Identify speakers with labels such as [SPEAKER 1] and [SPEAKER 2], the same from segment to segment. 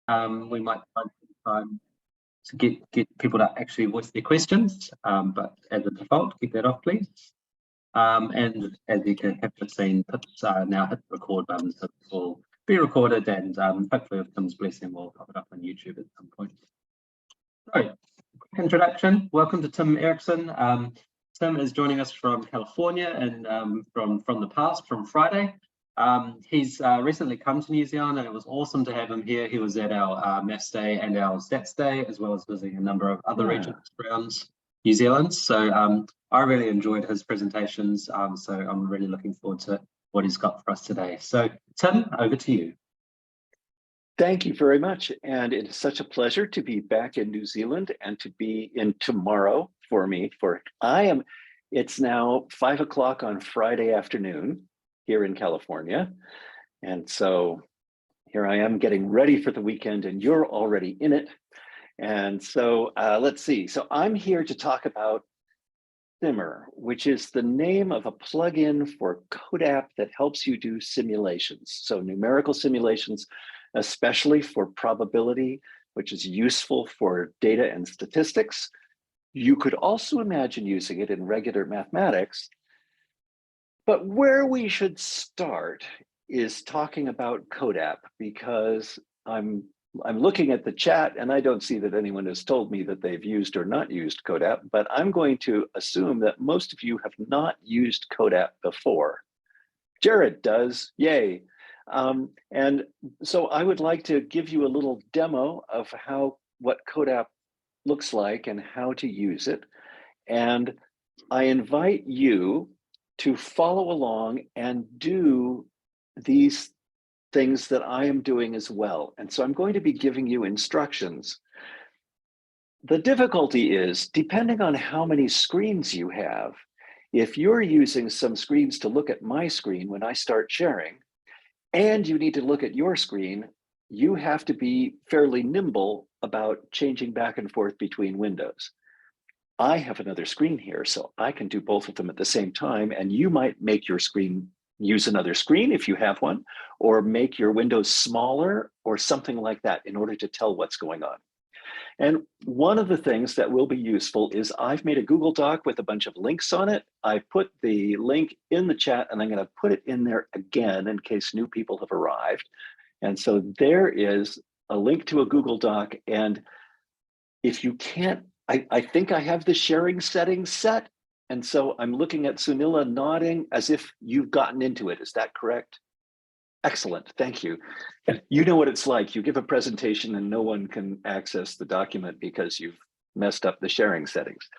[SPEAKER 1] We might find some time to get people to actually voice their questions, but as a default, keep that off, please. And as you can have just seen, now hit the record button, so it will be recorded, and hopefully with Tim's blessing, we'll pop it up on YouTube at some point. So, quick introduction. Welcome to Tim Erickson. Tim is joining us from California and from the past, from Friday. He's recently come to New Zealand, and it was awesome to have him here. He was at our Maths Day and our Stats Day, as well as visiting a number of other regions around New Zealand. So I really enjoyed his presentations, so I'm really looking forward to what he's got for us today. So Tim, over to you.
[SPEAKER 2] Thank you very much. And it is such a pleasure to be back in New Zealand and to be in tomorrow for me. It's now 5 o'clock on Friday afternoon here in California. And so here I am getting ready for the weekend, and you're already in it. And so let's see. So I'm here to talk about Simmer, which is the name of a plugin for CODAP that helps you do simulations. So numerical simulations, especially for probability, which is useful for data and statistics. You could also imagine using it in regular mathematics. But where we should start is talking about CODAP, because I'm looking at the chat and I don't see that anyone has told me that they've used or not used CODAP, but I'm going to assume that most of you have not used CODAP before. Jared does, yay. And so I would like to give you a little demo of what CODAP looks like and how to use it. And I invite you to follow along and do these things that I am doing as well. And so I'm going to be giving you instructions. The difficulty is, depending on how many screens you have, if you're using some screens to look at my screen when I start sharing, and you need to look at your screen, you have to be fairly nimble about changing back and forth between windows. I have another screen here, so I can do both of them at the same time, and you might make your screen use another screen if you have one, or make your windows smaller or something like that in order to tell what's going on. And one of the things that will be useful is I've made a Google Doc with a bunch of links on it. I put the link in the chat, and I'm going to put it in there again in case new people have arrived. And so there is a link to a Google Doc. And if you can't, I think I have the sharing settings set. And so I'm looking at Sunila nodding as if you've gotten into it. Is that correct? Excellent, thank you. You know what it's like. You give a presentation and no one can access the document because you've messed up the sharing settings.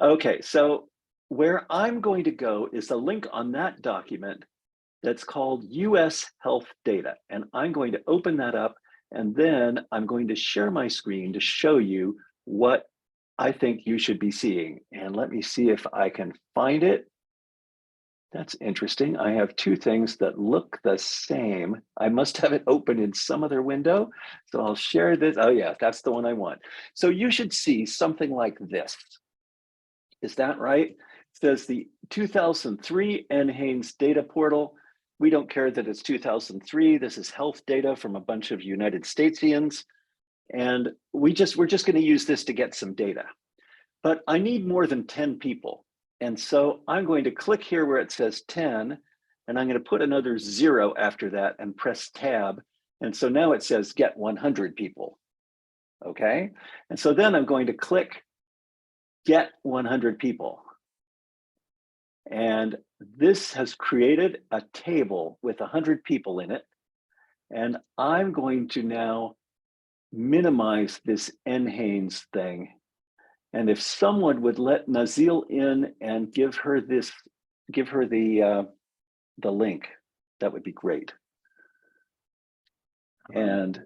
[SPEAKER 2] Okay, so where I'm going to go is a link on that document that's called US Health Data. And I'm going to open that up, and then I'm going to share my screen to show you what I think you should be seeing. And let me see if I can find it. That's interesting. I have two things that look the same. I must have it open in some other window. So I'll share this. Oh yeah, that's the one I want. So you should see something like this. Is that right? It says the 2003 NHANES data portal. We don't care that it's 2003. This is health data from a bunch of United Statesians. And we're just going to use this to get some data. But I need more than 10 people. And so I'm going to click here where it says 10, and I'm going to put another 0 after that and press tab. And so now it says get 100 people. Okay. And so then I'm going to click get 100 people. And this has created a table with 100 people in it. And I'm going to now minimize this NHANES thing. And if someone would let Nazil in and give her the link, that would be great. And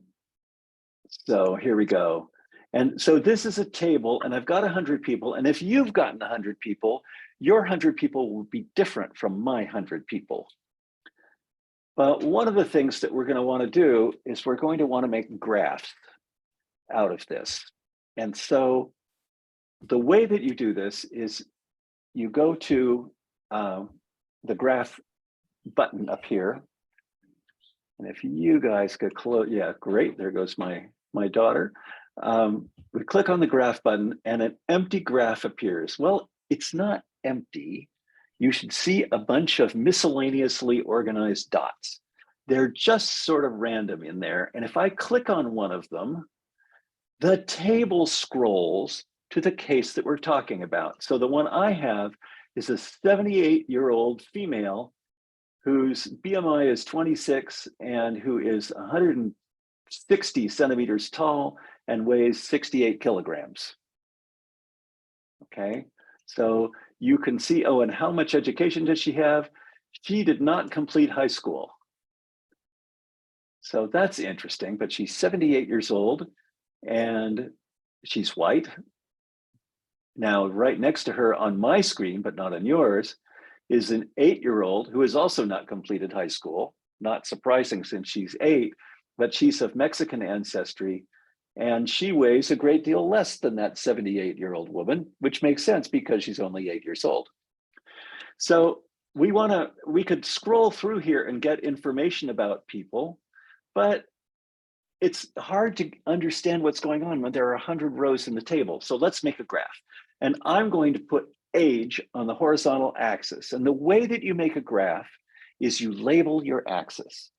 [SPEAKER 2] so here we go. And so this is a table, and I've got 100 people. And if you've gotten 100 people, your 100 people will be different from my 100 people. But one of the things that we're going to want to do is we're going to want to make graphs out of this. And so the way that you do this is you go to the graph button up here. And if you guys could close, yeah, great. There goes my my daughter. We click on the graph button and an empty graph appears. Well, it's not empty. You should see a bunch of miscellaneously organized dots. They're just sort of random in there. And if I click on one of them, the table scrolls to the case that we're talking about. So the one I have is a 78-year-old female whose BMI is 26 and who is 160 centimeters tall and weighs 68 kilograms. Okay, so you can see, oh, and how much education does she have? She did not complete high school. So that's interesting, but she's 78 years old and she's white. Now, right next to her on my screen, but not on yours, is an 8-year-old who has also not completed high school. Not surprising since she's 8, but she's of Mexican ancestry. And she weighs a great deal less than that 78-year-old woman, which makes sense because she's only 8 years old. So we could scroll through here and get information about people, but it's hard to understand what's going on when there are 100 rows in the table. So let's make a graph. And I'm going to put age on the horizontal axis. And the way that you make a graph is you label your axis.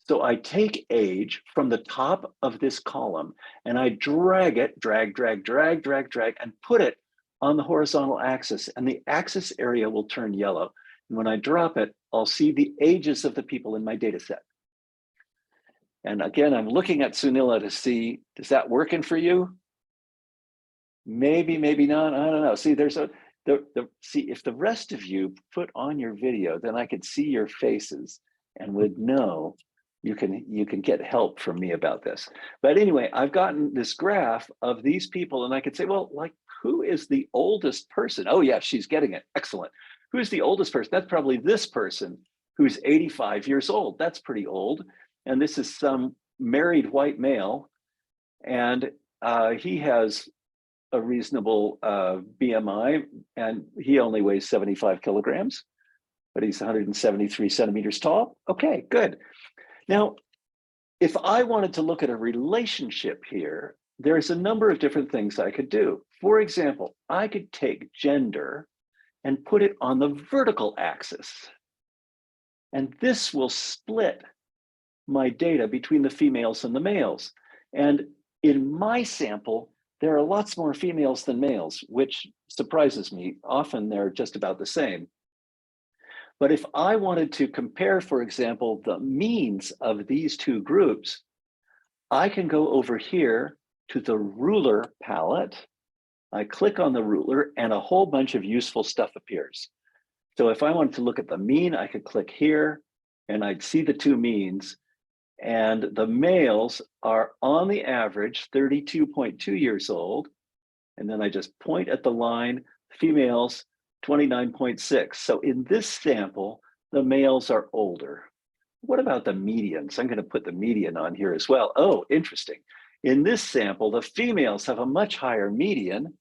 [SPEAKER 2] So I take age from the top of this column and I drag it, drag, and put it on the horizontal axis. And the axis area will turn yellow. And when I drop it, I'll see the ages of the people in my data set. And again, I'm looking at Sunila to see, is that working for you? Maybe, maybe not, I don't know. See, there's see, if the rest of you put on your video, then I could see your faces and would know you can get help from me about this. But anyway, I've gotten this graph of these people and I could say, well, like, who is the oldest person? Oh yeah, she's getting it, excellent. Who's the oldest person? That's probably this person who's 85 years old. That's pretty old. And this is some married white male. And he has a reasonable BMI and he only weighs 75 kilograms, but he's 173 centimeters tall. Okay, good. Now, if I wanted to look at a relationship here, there's a number of different things I could do. For example, I could take gender and put it on the vertical axis. And this will split my data between the females and the males. And in my sample, there are lots more females than males, which surprises me. Often they're just about the same. But if I wanted to compare, for example, the means of these two groups, I can go over here to the ruler palette. I click on the ruler and a whole bunch of useful stuff appears. So if I wanted to look at the mean, I could click here and I'd see the two means. And the males are on the average 32.2 years old. And then I just point at the line, females 29.6. So in this sample, the males are older. What about the medians? I'm going to put the median on here as well. Oh, interesting. In this sample, the females have a much higher median.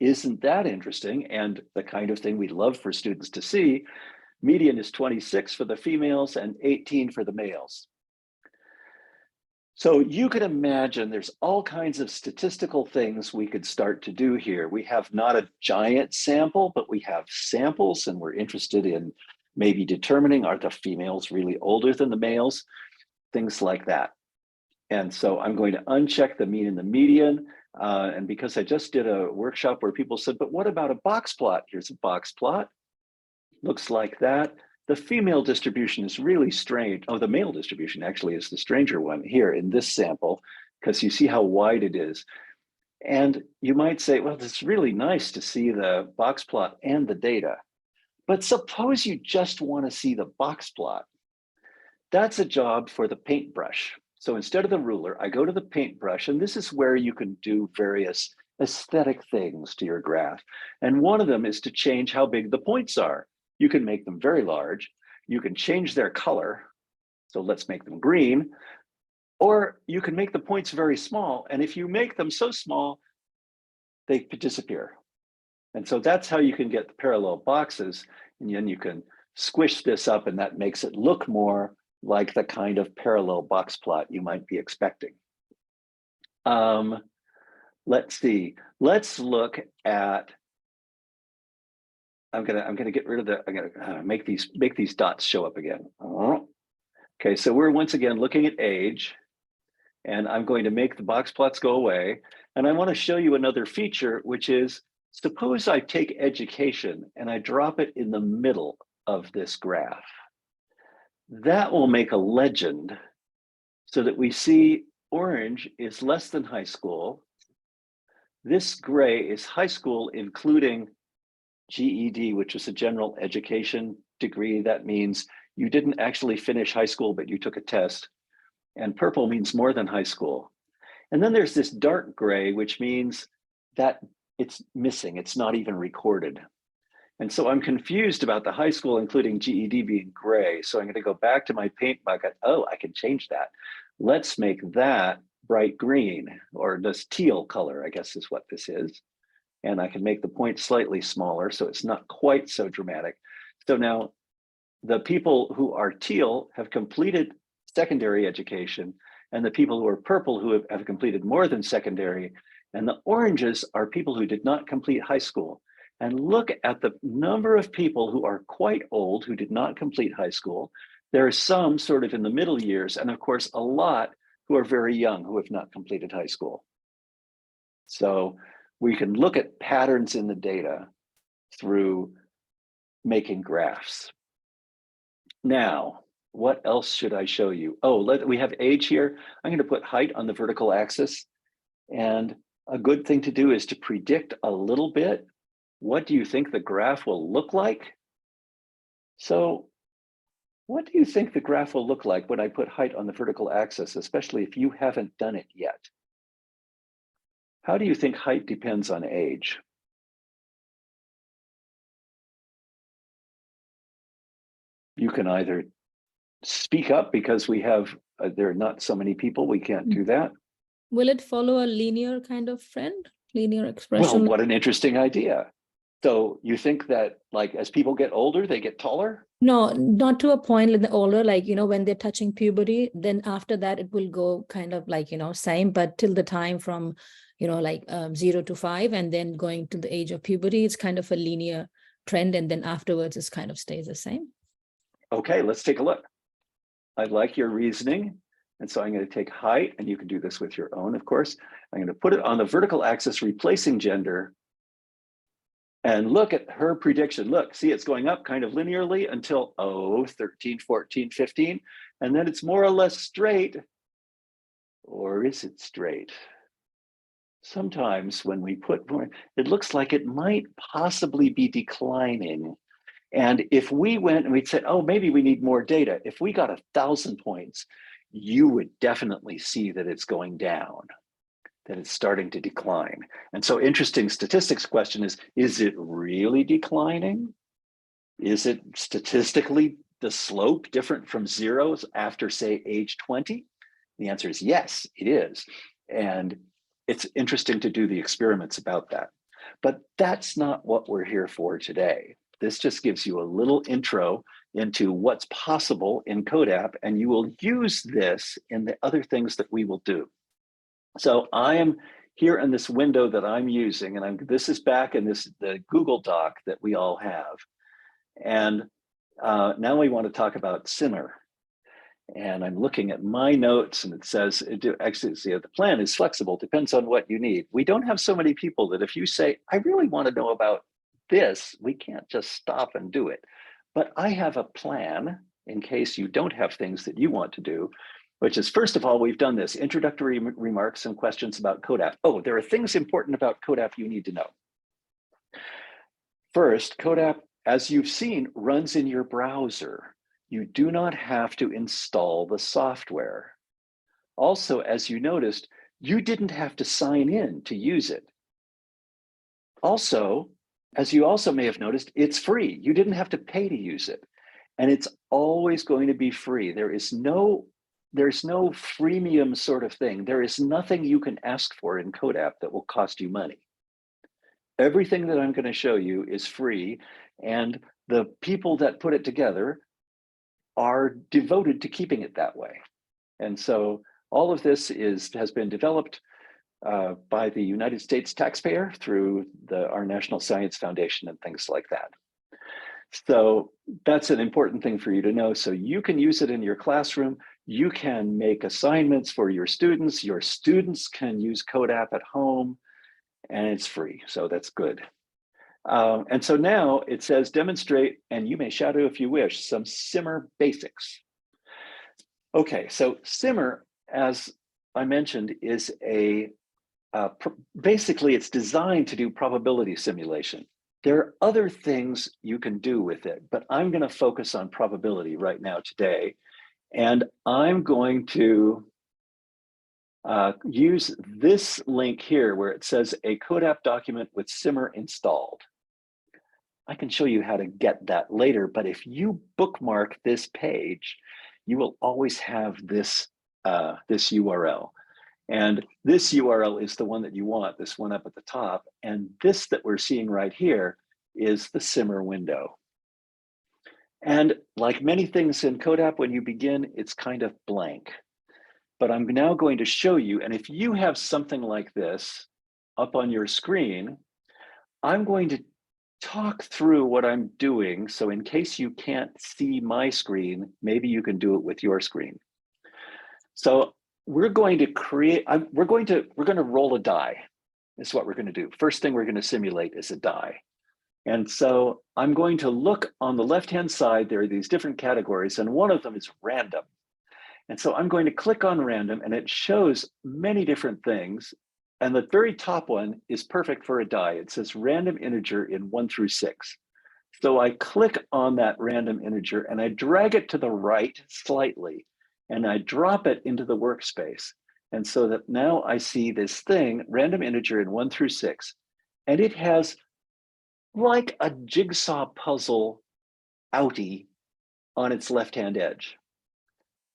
[SPEAKER 2] Isn't that interesting? And the kind of thing we'd love for students to see. Median is 26 for the females and 18 for the males. So you could imagine there's all kinds of statistical things we could start to do here. We have not a giant sample, but we have samples and we're interested in maybe determining, are the females really older than the males? Things like that. And so I'm going to uncheck the mean and the median. And because I just did a workshop where people said, but what about a box plot? Here's a box plot. Looks like that. The female distribution is really strange. Oh, the male distribution actually is the stranger one here in this sample, because you see how wide it is. And you might say, well, it's really nice to see the box plot and the data. But suppose you just want to see the box plot. That's a job for the paintbrush. So instead of the ruler, I go to the paintbrush, and this is where you can do various aesthetic things to your graph. And one of them is to change how big the points are. You can make them very large. You can change their color. So let's make them green. Or you can make the points very small. And if you make them so small, they disappear. And so that's how you can get the parallel boxes. And then you can squish this up and that makes it look more like the kind of parallel box plot you might be expecting. Let's see. Let's look at. I'm gonna get rid of the. I'm gonna make these dots show up again. Okay, so we're once again looking at age, and I'm going to make the box plots go away. And I want to show you another feature, which is suppose I take education and I drop it in the middle of this graph. That will make a legend so that we see orange is less than high school. This gray is high school, including GED, which is a general education degree. That means you didn't actually finish high school, but you took a test. And purple means more than high school. And then there's this dark gray, which means that it's missing. It's not even recorded. And so I'm confused about the high school, including GED, being gray. So I'm going to go back to my paint bucket. Oh, I can change that. Let's make that bright green, or this teal color, I guess is what this is. And I can make the point slightly smaller, so it's not quite so dramatic. So now the people who are teal have completed secondary education, and the people who are purple who have completed more than secondary, and the oranges are people who did not complete high school. And look at the number of people who are quite old who did not complete high school. There are some sort of in the middle years, and of course, a lot who are very young who have not completed high school. So we can look at patterns in the data through making graphs. Now, what else should I show you? Oh, we have age here. I'm going to put height on the vertical axis. And a good thing to do is to predict a little bit. What do you think the graph will look like? So what do you think the graph will look like when I put height on the vertical axis, especially if you haven't done it yet? How do you think height depends on age? You can either speak up because we have, there are not so many people, we can't do that.
[SPEAKER 3] Will it follow a linear kind of trend, linear expression?
[SPEAKER 2] Well, what an interesting idea. So you think that like as people get older, they get taller?
[SPEAKER 3] No, not to a point in the older, like, you know, when they're touching puberty, then after that it will go kind of like, you know, same, but till the time from, you know, like 0 to 5, and then going to the age of puberty, it's kind of a linear trend. And then afterwards it kind of stays the same.
[SPEAKER 2] Okay, let's take a look. I like your reasoning. And so I'm going to take height, and you can do this with your own, of course. I'm going to put it on the vertical axis, replacing gender. And look at her prediction. Look, see, it's going up kind of linearly until, 13, 14, 15. And then it's more or less straight. Or is it straight? Sometimes when we put more, it looks like it might possibly be declining. And if we went and we'd said, oh, maybe we need more data. If we got 1,000 points, you would definitely see that it's going down, that it's starting to decline. And so interesting statistics question is it really declining? Is it statistically the slope different from zeros after, say, age 20? The answer is yes, it is. And it's interesting to do the experiments about that. But that's not what we're here for today. This just gives you a little intro into what's possible in CODAP, and you will use this in the other things that we will do. So I am here in this window that I'm using, and this is back in the Google Doc that we all have. And now we want to talk about Simmer. And I'm looking at my notes, and it says, actually, the plan is flexible, depends on what you need. We don't have so many people that if you say, I really want to know about this, we can't just stop and do it. But I have a plan in case you don't have things that you want to do, which is, first of all, we've done this introductory remarks and questions about CODAP. Oh, there are things important about CODAP you need to know. First, CODAP, as you've seen, runs in your browser. You do not have to install the software. Also, as you noticed, you didn't have to sign in to use it. Also, as you also may have noticed, it's free. You didn't have to pay to use it. And it's always going to be free. There's no freemium sort of thing. There is nothing you can ask for in CODAP that will cost you money. Everything that I'm going to show you is free, and the people that put it together are devoted to keeping it that way. And so all of this has been developed by the United States taxpayer through our National Science Foundation and things like that. So that's an important thing for you to know. So you can use it in your classroom. You can make assignments for your students. Your students can use CODAP at home, and it's free. So that's good. And so now it says demonstrate, and you may shadow if you wish, some simmer basics. Okay, so simmer, as I mentioned, is basically it's designed to do probability simulation. There are other things you can do with it, but I'm going to focus on probability right now today. And I'm going to use this link here where it says a CODAP document with simmer installed. I can show you how to get that later, but if you bookmark this page, you will always have this, this URL. And this URL is the one that you want, this one up at the top. And this that we're seeing right here is the simmer window. And like many things in CODAP, when you begin, it's kind of blank. But I'm now going to show you, and if you have something like this up on your screen, I'm going to talk through what I'm doing. So in case you can't see my screen, maybe you can do it with your screen. So we're going to create, we're going to roll a die. Is what we're going to do. First thing we're going to simulate is a die. And so I'm going to look on the left-hand side, there are these different categories, and one of them is random. And so I'm going to click on random, and it shows many different things. And the very top one is perfect for a die. It says random integer in 1 through 6. So I click on that random integer and I drag it to the right slightly, and I drop it into the workspace. And so that now I see this thing, random integer in 1 through 6, and it has like a jigsaw puzzle outie on its left-hand edge.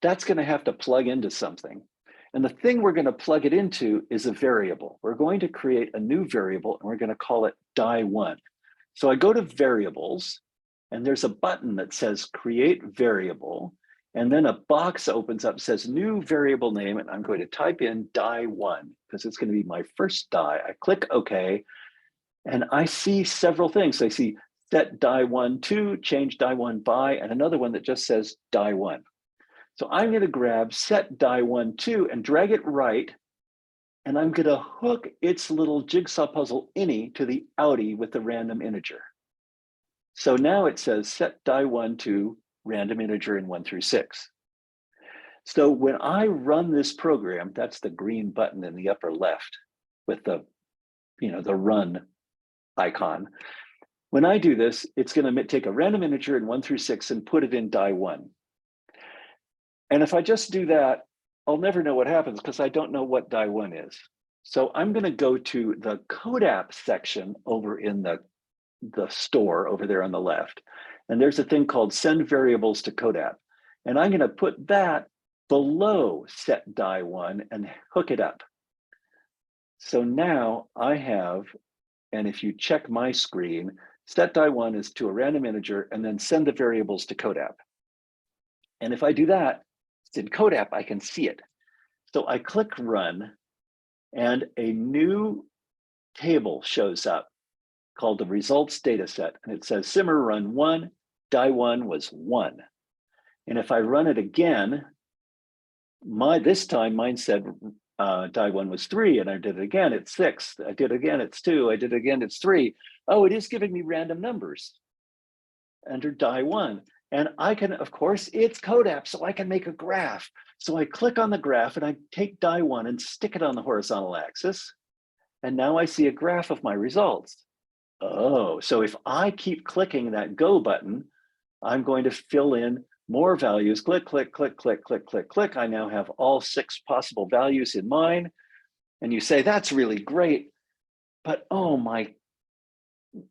[SPEAKER 2] That's going to have to plug into something. And the thing we're going to plug it into is a variable. We're going to create a new variable, and we're going to call it die1. So I go to variables, and there's a button that says create variable. And then a box opens up, says new variable name, and I'm going to type in die1 because it's going to be my first die. I click OK, and I see several things. I see set die1 to, change die1 by, and another one that just says die1. So I'm going to grab set die1 to and drag it right, and I'm going to hook its little jigsaw puzzle innie to the outie with the random integer. So now it says set die1 to random integer in 1 through 6. So when I run this program, that's the green button in the upper left with the, the run icon. When I do this, it's going to take a random integer in 1 through 6 and put it in die1. And if I just do that, I'll never know what happens because I don't know what die1 is. So I'm going to go to the CODAP section over in the store over there on the left. And there's a thing called send variables to CODAP. And I'm going to put that below set die1 and hook it up. So now I have, and if you check my screen, set die1 is to a random integer and then send the variables to CODAP. And if I do that, it's in CODAP, I can see it. So I click run, and a new table shows up called the results data set. And it says simmer run 1, die1 was 1. And if I run it again, this time mine said die1 was 3, and I did it again, it's 6. I did it again, it's 2. I did it again, it's 3. Oh, it is giving me random numbers under die1. And I can, of course, it's CODAP, so I can make a graph. So I click on the graph and I take die1 and stick it on the horizontal axis. And now I see a graph of my results. Oh, so if I keep clicking that go button, I'm going to fill in more values. Click, click, click, click, click, click, click. I now have all 6 possible values in mine. And you say, that's really great. But oh, my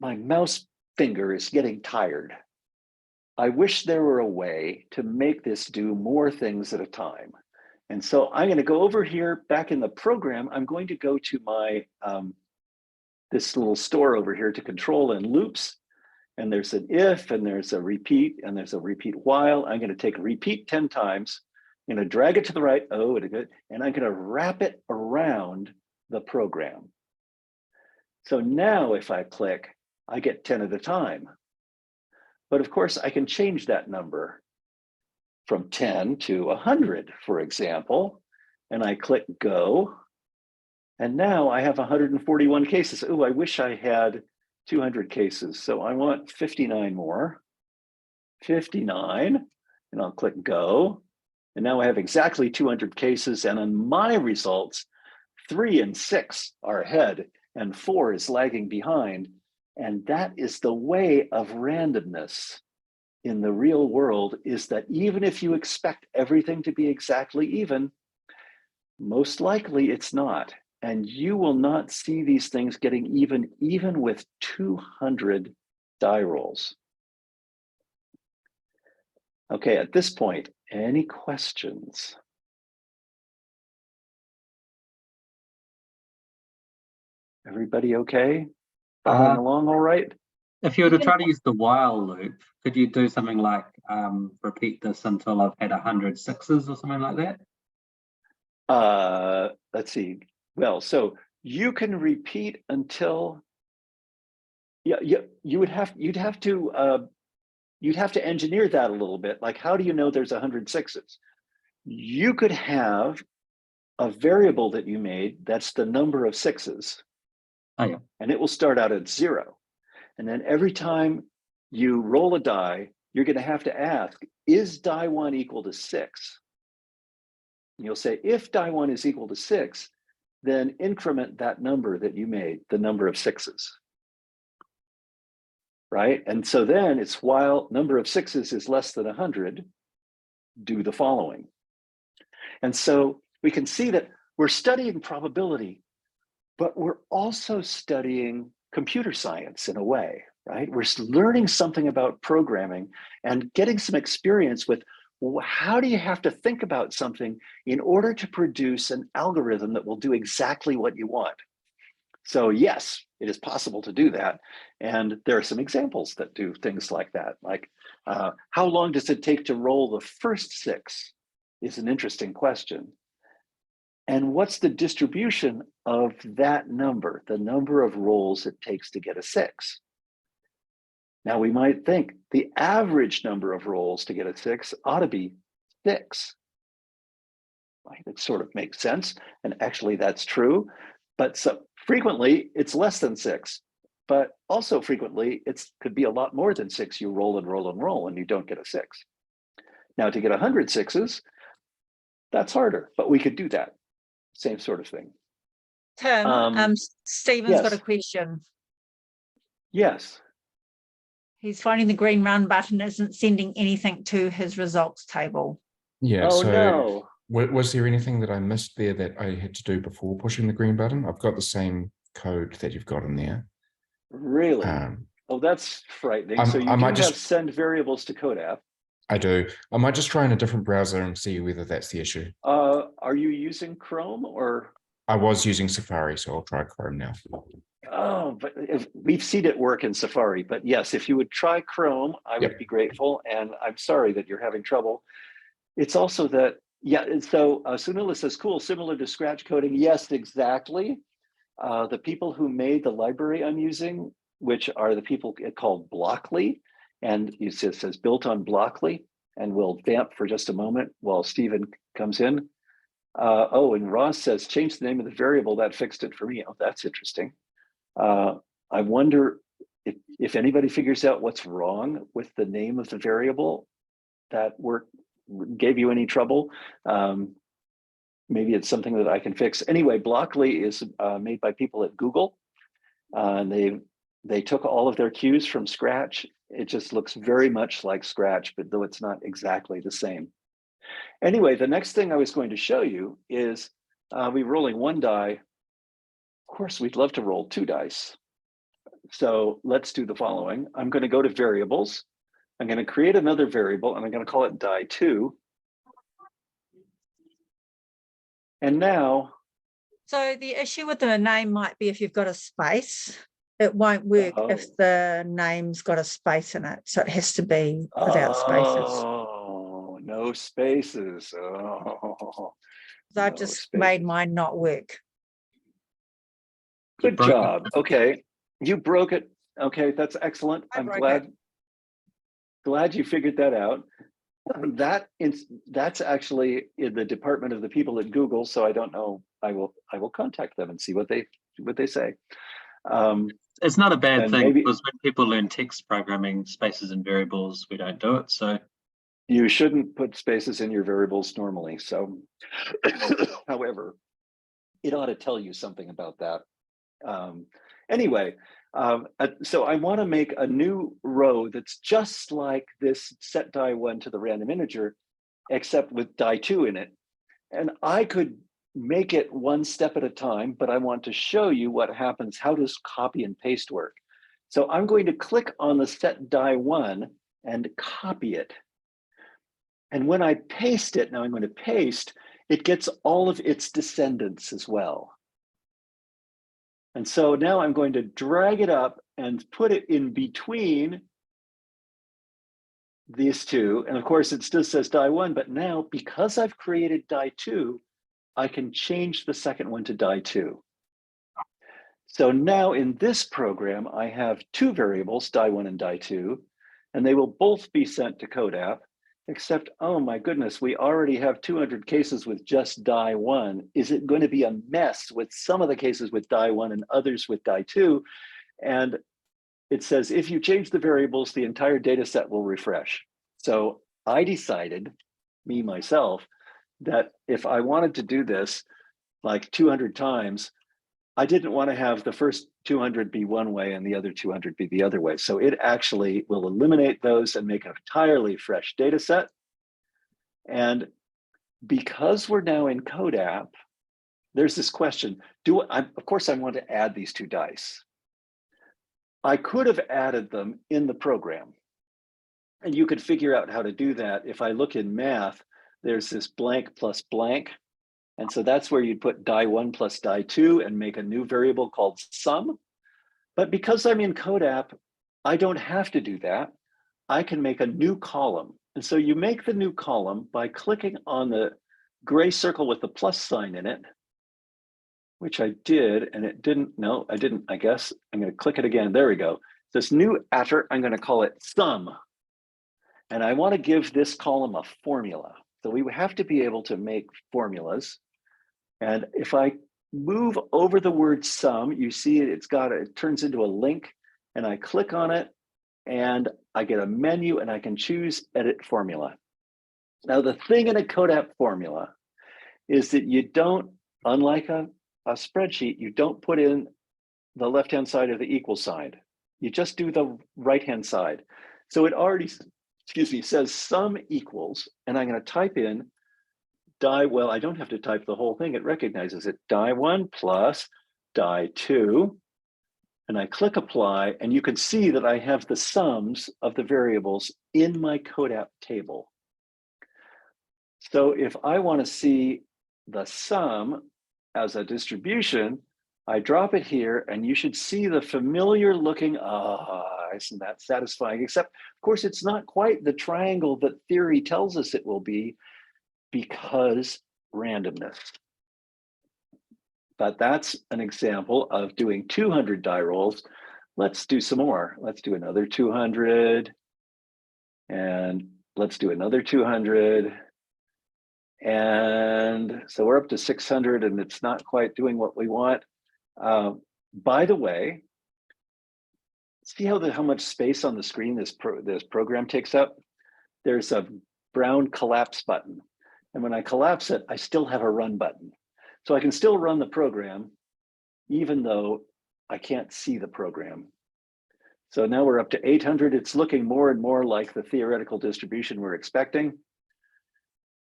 [SPEAKER 2] mouse finger is getting tired. I wish there were a way to make this do more things at a time. And so I'm going to go over here back in the program. I'm going to go to my this little store over here to control and loops. And there's an if, and there's a repeat, and there's a repeat while. I'm going to take repeat 10 times. I'm going to drag it to the right. Oh, and I'm going to wrap it around the program. So now if I click, I get 10 at a time. But of course, I can change that number from 10 to 100, for example, and I click go. And now I have 141 cases. Oh, I wish I had 200 cases. So I want 59 more, 59, and I'll click go. And now I have exactly 200 cases. And on my results, 3 and 6 are ahead and 4 is lagging behind. And that is the way of randomness in the real world, is that even if you expect everything to be exactly even, most likely it's not. And you will not see these things getting even with 200 die rolls. Okay, at this point, any questions? Everybody okay? Following along all right?
[SPEAKER 1] If you were to try to use the while loop, could you do something like repeat this until I've had 100 sixes or something like that?
[SPEAKER 2] Let's see. Well, so you can repeat until, you'd have to engineer that a little bit. Like, how do you know there's 100 sixes? You could have a variable that you made that's the number of sixes.
[SPEAKER 1] Oh, yeah.
[SPEAKER 2] And it will start out at 0. And then every time you roll a die, you're going to ask, is die 1 equal to 6? And you'll say, if die 1 is equal to 6, then increment that number that you made, the number of sixes. Right? And so then it's, while number of sixes is less than 100, do the following. And so we can see that we're studying probability, but we're also studying computer science in a way, right? We're learning something about programming and getting some experience with how do you have to think about something in order to produce an algorithm that will do exactly what you want. So yes, it is possible to do that. And there are some examples that do things like that. Like how long does it take to roll the first 6 is an interesting question. And what's the distribution of that number, the number of rolls it takes to get a 6? Now we might think the average number of rolls to get a 6 ought to be 6. Right? It sort of makes sense. And actually that's true. But so frequently it's less than 6. But also frequently it could be a lot more than 6. You roll and roll and roll and you don't get a 6. Now to get 100 sixes, that's harder, but we could do that. Same sort of thing.
[SPEAKER 4] Tim, Stephen's
[SPEAKER 2] yes.
[SPEAKER 4] got a question.
[SPEAKER 2] Yes.
[SPEAKER 4] He's finding the green run button isn't sending anything to his results table.
[SPEAKER 5] Yeah,
[SPEAKER 2] Oh,
[SPEAKER 5] so
[SPEAKER 2] no.
[SPEAKER 5] Was there anything that I missed there that I had to do before pushing the green button? I've got the same code that you've got in there.
[SPEAKER 2] Really? Oh, that's frightening. So you do have send variables to CODAP.
[SPEAKER 5] I do. I might just try in a different browser and see whether that's the issue.
[SPEAKER 2] Are you using Chrome or?
[SPEAKER 5] I was using Safari, so I'll try Chrome now.
[SPEAKER 2] Oh, but we've seen it work in Safari. But yes, if you would try Chrome, I would be grateful. And I'm sorry that you're having trouble. It's also that, yeah, so Sunila says, cool, similar to Scratch coding. Yes, exactly. The people who made the library I'm using, which are the people called Blockly, and it says built on Blockly, and we'll vamp for just a moment while Stephen comes in. And Ross says, change the name of the variable, that fixed it for me. Oh, that's interesting. I wonder if anybody figures out what's wrong with the name of the variable that gave you any trouble. Maybe it's something that I can fix. Anyway, Blockly is made by people at Google. And they took all of their cues from Scratch. It just looks very much like Scratch, but though it's not exactly the same. Anyway, the next thing I was going to show you is we're rolling 1 die. Of course, we'd love to roll 2 dice. So let's do the following. I'm going to go to variables. I'm going to create another variable, and I'm going to call it die 2. And now.
[SPEAKER 4] So the issue with the name might be if you've got a space. It won't work if the name's got a space in it. So it has to be without spaces.
[SPEAKER 2] Oh, no spaces. Oh,
[SPEAKER 4] So I've just made mine not work.
[SPEAKER 2] Good job. Okay, you broke it. Okay, that's excellent.
[SPEAKER 4] I
[SPEAKER 2] I'm
[SPEAKER 4] broke
[SPEAKER 2] glad you figured that out. That's actually in the department of the people at Google, so I don't know. I will contact them and see what they say.
[SPEAKER 1] It's not a bad
[SPEAKER 2] and
[SPEAKER 1] thing
[SPEAKER 2] maybe
[SPEAKER 1] because when people learn text programming, spaces and variables, we don't do it. So
[SPEAKER 2] you shouldn't put spaces in your variables normally. So, however, it ought to tell you something about that. Anyway, so I want to make a new row that's just like this set die1 to the random integer, except with die2 in it. And I could make it one step at a time, but I want to show you what happens. How does copy and paste work? So I'm going to click on the set die1 and copy it. And when I paste it, now I'm going to paste, it gets all of its descendants as well. And so now I'm going to drag it up and put it in between these two. And of course, it still says die1, but now because I've created die2, I can change the second one to die2. So now in this program, I have two variables, die1 and die2, and they will both be sent to CODAP, except, oh my goodness, we already have 200 cases with just die1. Is it going to be a mess with some of the cases with die1 and others with die2? And it says, if you change the variables, the entire data set will refresh. So I decided, me, myself, that if I wanted to do this like 200 times, I didn't want to have the first 200 be one way and the other 200 be the other way. So it actually will eliminate those and make an entirely fresh data set. And because we're now in CODAP, there's this question, of course I want to add these two dice. I could have added them in the program. And you could figure out how to do that. If I look in math, there's this blank plus blank. And so that's where you'd put die1 plus die2 and make a new variable called sum. But because I'm in CODAP, I don't have to do that. I can make a new column. And so you make the new column by clicking on the gray circle with the plus sign in it, which I did, and it didn't, no, I didn't, I guess. I'm gonna click it again, there we go. This new after, I'm gonna call it sum. And I wanna give this column a formula. So we have to be able to make formulas. And if I move over the word sum, you see it turns into a link, and I click on it and I get a menu and I can choose edit formula. Now the thing in a CODAP formula is that you don't, unlike a spreadsheet, you don't put in the left-hand side of the equal sign. You just do the right-hand side. So it already, says sum equals, and I'm gonna type in well, I don't have to type the whole thing, it recognizes it, die1 plus die2, and I click apply, and you can see that I have the sums of the variables in my CODAP table. So if I want to see the sum as a distribution, I drop it here, and you should see the familiar looking, isn't that satisfying? Except, of course, it's not quite the triangle that theory tells us it will be, because randomness. But that's an example of doing 200 die rolls. Let's do some more. Let's do another 200, and let's do another 200. And so we're up to 600, and it's not quite doing what we want. By the way, see how much space on the screen this program takes up? There's a brown collapse button. And when I collapse it, I still have a run button. So I can still run the program, even though I can't see the program. So now we're up to 800. It's looking more and more like the theoretical distribution we're expecting.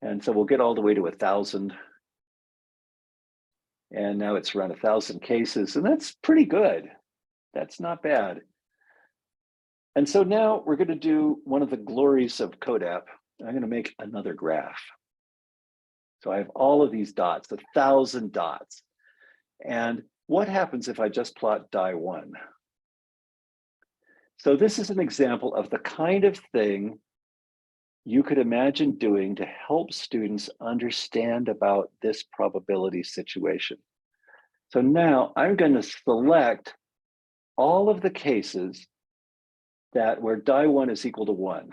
[SPEAKER 2] And so we'll get all the way to 1,000. And now it's run 1,000 cases, and that's pretty good. That's not bad. And so now we're going to do one of the glories of CODAP. I'm going to make another graph. So I have all of these dots, 1,000 dots. And what happens if I just plot die1? So this is an example of the kind of thing you could imagine doing to help students understand about this probability situation. So now I'm going to select all of the cases that where die 1 is equal to 1.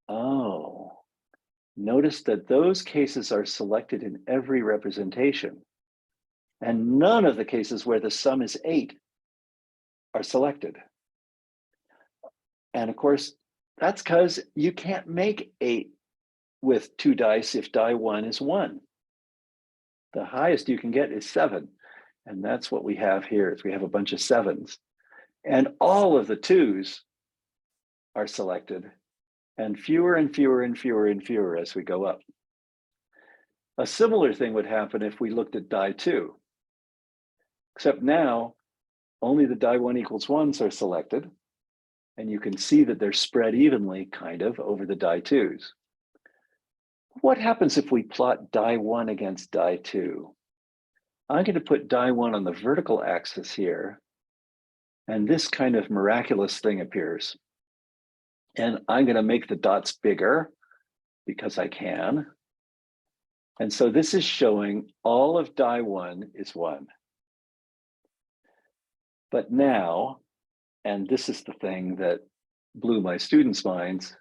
[SPEAKER 2] Oh, notice that those cases are selected in every representation, and none of the cases where the sum is 8 are selected. And of course, that's because you can't make 8 with 2 dice if die 1 is 1. The highest you can get is 7. And that's what we have here, is we have a bunch of 7s. And all of the 2s are selected, and fewer and fewer and fewer and fewer as we go up. A similar thing would happen if we looked at die 2, except now only the die 1 equals 1s are selected, and you can see that they're spread evenly kind of over the die 2s. What happens if we plot die 1 against die 2? I'm going to put die 1 on the vertical axis here, and this kind of miraculous thing appears. And I'm going to make the dots bigger because I can. And so this is showing all of die 1 is 1. But now, and this is the thing that blew my students' minds,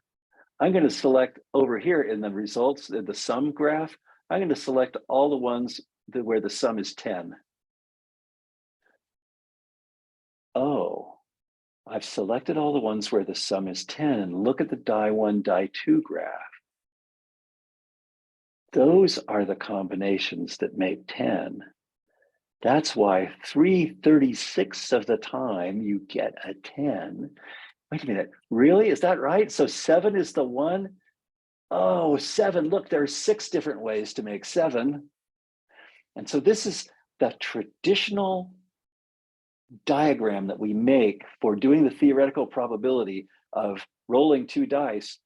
[SPEAKER 2] I'm going to select over here in the results, in the sum graph, I'm going to select all the ones where the sum is 10. Oh, I've selected all the ones where the sum is 10, and look at the die 1, die 2 graph. Those are the combinations that make 10. That's why 3/36 of the time you get a 10. Wait a minute, really? Is that right? So 7 is the one? Oh, 7, look, there are 6 different ways to make 7. And so this is the traditional diagram that we make for doing the theoretical probability of rolling 2 dice,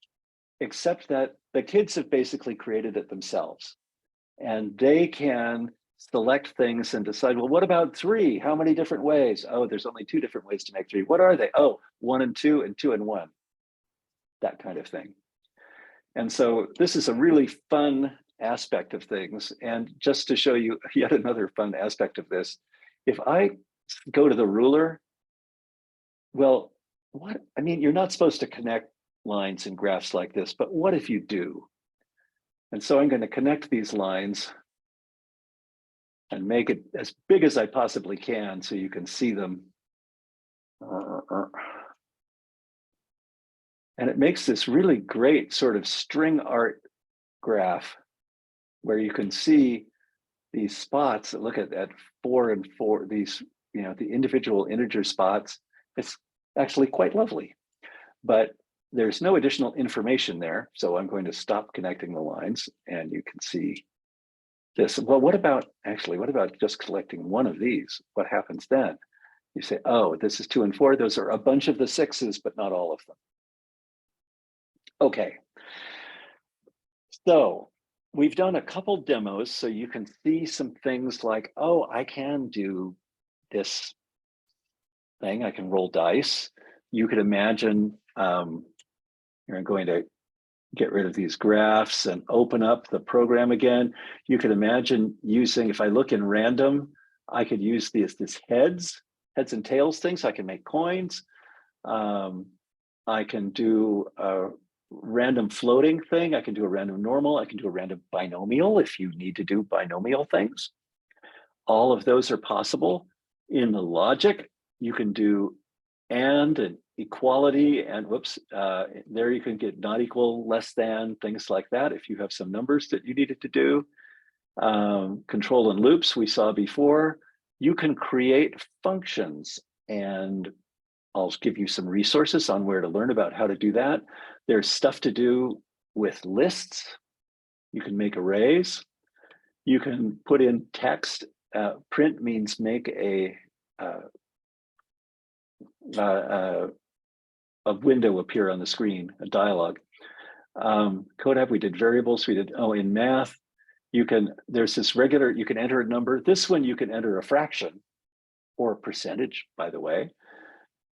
[SPEAKER 2] except that the kids have basically created it themselves. And they can select things and decide, well, what about 3? How many different ways? Oh, there's only 2 different ways to make 3. What are they? Oh, 1 and 2 and 2 and 1. That kind of thing. And so this is a really fun aspect of things. And just to show you yet another fun aspect of this, if I go to the ruler, well, what, I mean, you're not supposed to connect lines in graphs like this, but what if you do? And so I'm going to connect these lines and make it as big as I possibly can so you can see them. And it makes this really great sort of string art graph where you can see these spots that look at 4 and 4, these, you know, the individual integer spots. It's actually quite lovely, but there's no additional information there. So I'm going to stop connecting the lines and you can see this. Well, what about just collecting one of these? What happens then? You say, oh, this is 2 and 4. Those are a bunch of the 6s, but not all of them. Okay. So we've done a couple demos so you can see some things like, oh, I can do this thing. I can roll dice. You could imagine you're going to get rid of these graphs and open up the program again. You could imagine using, if I look in random, I could use this heads and tails thing, so I can make coins. I can do a random floating thing. I can do a random normal. I can do a random binomial if you need to do binomial things. All of those are possible. In the logic, you can do and equality and whoops, there you can get not equal, less than, things like that if you have some numbers that you needed to do. Control and loops we saw before. You can create functions, and I'll give you some resources on where to learn about how to do that. There's stuff to do with lists. You can make arrays. You can put in text. Print means make a window appear on the screen, a dialogue. CODAP, we did variables. We did, oh, in math, there's this regular, you can enter a number. This one, you can enter a fraction or a percentage, by the way.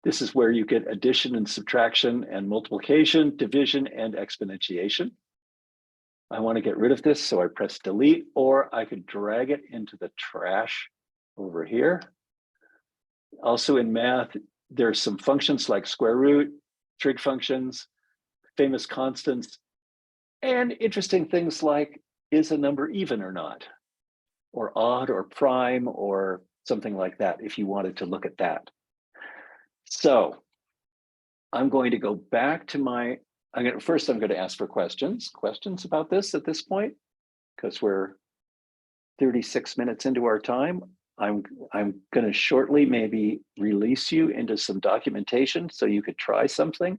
[SPEAKER 2] This is where you get addition and subtraction and multiplication, division and exponentiation. I want to get rid of this, so I press delete, or I could drag it into the trash over here. Also in math, there's some functions like square root, trig functions, famous constants, and interesting things like, is a number even or not, or odd or prime, or something like that, if you wanted to look at that. So I'm going to go back to my, first I'm going to ask for questions about this at this point, because we're 36 minutes into our time. I'm going to shortly maybe release you into some documentation so you could try something.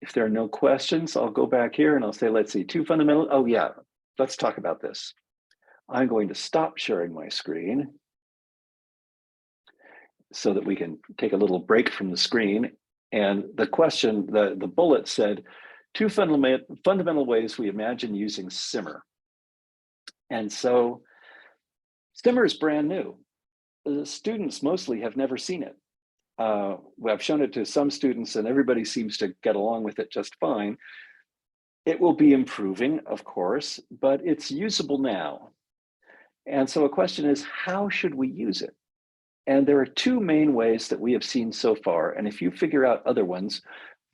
[SPEAKER 2] If there are no questions, I'll go back here and I'll say, let's see, two fundamental, oh yeah, let's talk about this. I'm going to stop sharing my screen so that we can take a little break from the screen. And the question, the bullet said, two fundamental ways we imagine using Simmer. And so Simmer is brand new. The students mostly have never seen it. I've shown it to some students and everybody seems to get along with it just fine. It will be improving, of course, but it's usable now. And so a question is, how should we use it? And there are two main ways that we have seen so far. And if you figure out other ones,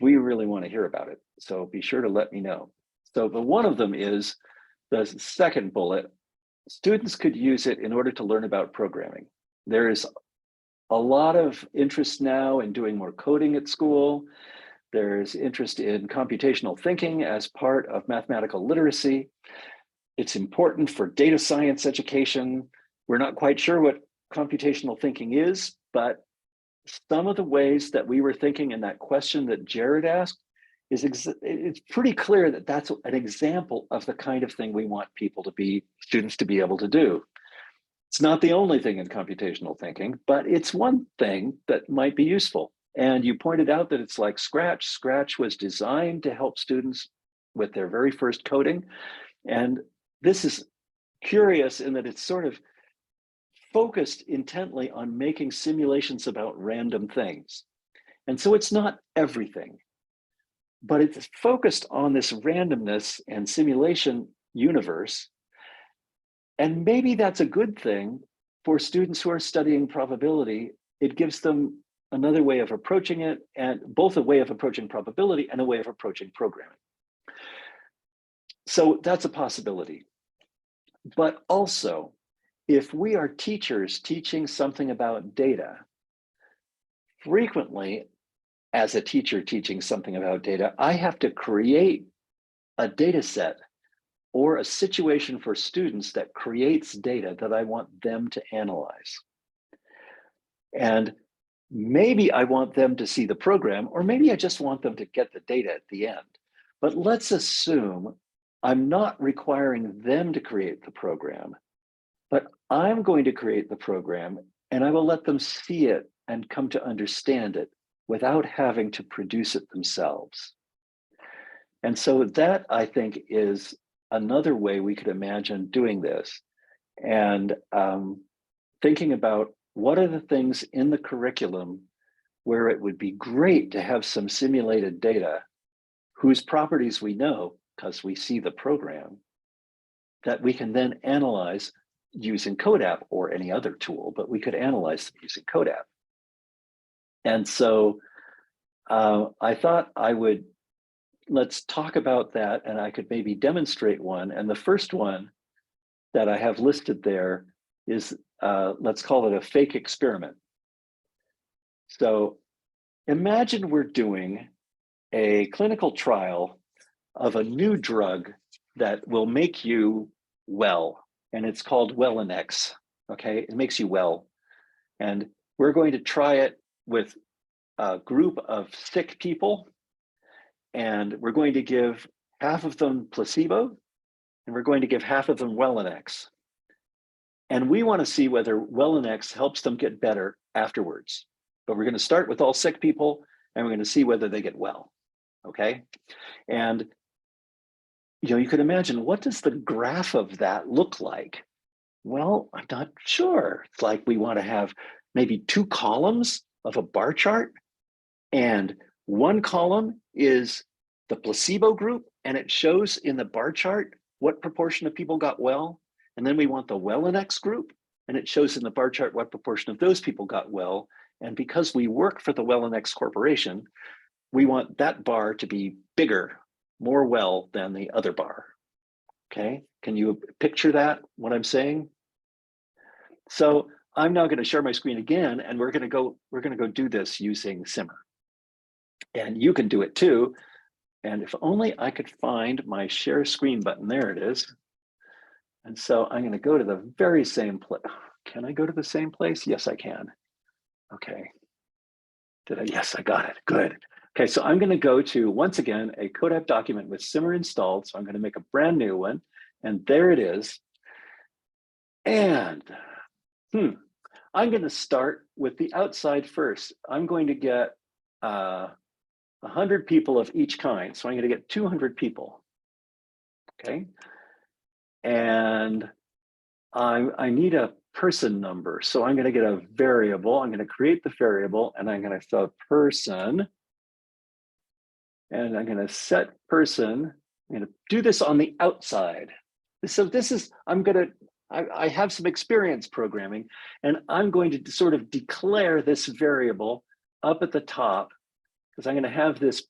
[SPEAKER 2] we really want to hear about it. So be sure to let me know. So the one of them is the second bullet. Students could use it in order to learn about programming. There is a lot of interest now in doing more coding at school. There's interest in computational thinking as part of mathematical literacy. It's important for data science education. We're not quite sure what computational thinking is, but some of the ways that we were thinking in that question that Jared asked it's pretty clear that that's an example of the kind of thing we want students to be able to do. It's not the only thing in computational thinking, but it's one thing that might be useful. And you pointed out that it's like Scratch. Scratch was designed to help students with their very first coding. And this is curious in that it's sort of focused intently on making simulations about random things. And so it's not everything, but it's focused on this randomness and simulation universe. And maybe that's a good thing for students who are studying probability. It gives them another way of approaching it, and both a way of approaching probability and a way of approaching programming. So that's a possibility. But also, if we are teachers teaching something about data, frequently, as a teacher teaching something about data, I have to create a data set or a situation for students that creates data that I want them to analyze. And maybe I want them to see the program, or maybe I just want them to get the data at the end. But let's assume I'm not requiring them to create the program, but I'm going to create the program and I will let them see it and come to understand it without having to produce it themselves. And so that, I think, is another way we could imagine doing this. And thinking about what are the things in the curriculum where it would be great to have some simulated data whose properties we know because we see the program, that we can then analyze using CODAP or any other tool, but we could analyze them using CODAP. And so I thought let's talk about that, and I could maybe demonstrate one. And the first one that I have listed there is, let's call it a fake experiment. So imagine we're doing a clinical trial of a new drug that will make you well, and it's called Wellnex, okay? It makes you well. And we're going to try it with a group of sick people, and we're going to give half of them placebo, and we're going to give half of them Wellnex. And we want to see whether Wellnex helps them get better afterwards. But we're going to start with all sick people, and we're going to see whether they get well, okay? And you could imagine, what does the graph of that look like? Well, I'm not sure. It's like we want to have maybe 2 columns of a bar chart, and one column is the placebo group, and it shows in the bar chart what proportion of people got well. And then we want the Wellnex group, and it shows in the bar chart what proportion of those people got well. And because we work for the Wellnex Corporation, we want that bar to be bigger, more well than the other bar. Okay, can you picture that, what I'm saying? So I'm now going to share my screen again, and we're going to go do this using Simmer. And you can do it too. And if only I could find my share screen button. There it is. And so I'm going to go to the very same place. Can I go to the same place? Yes, I can. Okay. Did I? Yes, I got it. Good. Okay, so I'm going to go to, once again, a CODAP document with Simmer installed. So I'm going to make a brand new one. And there it is. And I'm going to start with the outside first. I'm going to get 100 people of each kind. So I'm going to get 200 people. Okay. And I need a person number. So I'm going to get a variable. I'm going to create the variable, and I'm going to set person. And I'm going to set person. I'm going to do this on the outside. So this is, I have some experience programming, and I'm going to sort of declare this variable up at the top, because I'm going to have this